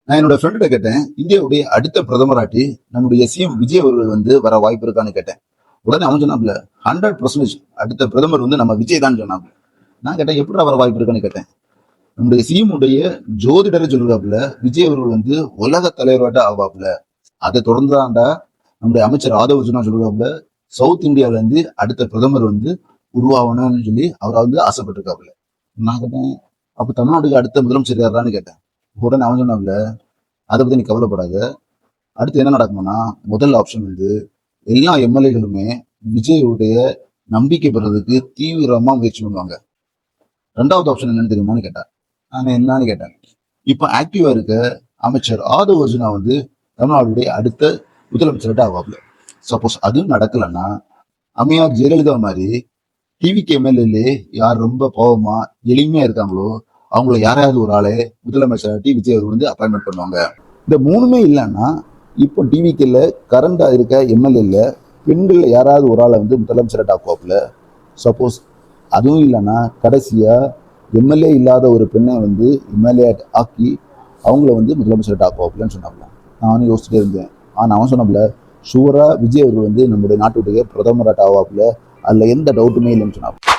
நான் என்னோட ஃப்ரெண்ட கேட்டேன், இந்தியாவுடைய அடுத்த பிரதமராட்டி நம்முடைய சிஎம் விஜய் அவர்கள் வந்து வர வாய்ப்பு இருக்கான்னு கேட்டேன். உடனே அவன் சொன்னாப்ல 100% அடுத்த பிரதமர் வந்து நம்ம விஜய் தான் சொன்னாப்ல. நான் கேட்டேன் எப்படி வர வாய்ப்பு இருக்கான்னு கேட்டேன். நம்முடைய சிஎம் உடைய ஜோதிடரை சொல்றாப்புல விஜய் அவர்கள் வந்து உலக தலைவராட்ட ஆவாப்ல. அதை தொடர்ந்துதான்டா நம்முடைய அமைச்சர் ஆதவ் அர்ஜுனா சொல்றாப்புல சவுத் இந்தியாவில இருந்து அடுத்த பிரதமர் வந்து உருவாகணும்னு சொல்லி அவர் வந்து ஆசைப்பட்டிருக்காப்புல. நான் கேட்டேன் அப்ப தமிழ்நாட்டுக்கு அடுத்த முதலமைச்சர் யாரான்னு கேட்டேன். உடனே அவன் சொன்னாப்ல அதை பத்தி நீ கவலைப்படாத. அடுத்து என்ன நடக்கும்னா முதல் ஆப்ஷன் வந்து எல்லா எம்எல்ஏகளுமே விஜயுடைய நம்பிக்கை பெறதுக்கு தீவிரமா முயற்சி பண்ணுவாங்க. ரெண்டாவது ஆப்ஷன் என்னன்னு தெரியுமான்னு கேட்டேன். நான் என்னன்னு கேட்டேன். இப்ப ஆக்டிவா இருக்க அமைச்சர் ஆதவ் அர்ஜுனா வந்து தமிழ்நாடுடைய அடுத்த முதலமைச்சர்கிட்ட ஆவாப்ல. சப்போஸ் அதுவும் நடக்கலன்னா அம்மையார் ஜெயலலிதா மாதிரி டிவிக்கு எம்எல்ஏ யார் ரொம்ப கோபமா எளிமையா இருக்காங்களோ அவங்கள யாராவது ஒரு ஆளை முதலமைச்சராட்டி விஜய் அவர் வந்து அப்பாயின்மெண்ட் பண்ணுவாங்க. இந்த மூணுமே இல்லைன்னா இப்போ டிவிக்கில் கரண்டா இருக்க எம்எல்ஏல பெண்கள் யாராவது ஒரு ஆளை வந்து முதலமைச்சராட்ட ஆக்குவாப்புல. சப்போஸ் அதுவும் இல்லைன்னா கடைசியா எம்எல்ஏ இல்லாத ஒரு பெண்ணை வந்து எம்எல்ஏ ஆக்கி அவங்கள வந்து முதலமைச்சராட்ட ஆக்குவாப்புலன்னு சொன்னாப்புல. நானும் யோசிச்சுட்டே இருந்தேன். ஆனால் அவன் சொன்னாப்புல ஷூரா விஜய் அவர்கள் வந்து நம்முடைய நாட்டுடைய பிரதமராட்ட ஆவாப்புல, அதுல எந்த டவுட்டுமே இல்லைன்னு சொன்னாப்புல.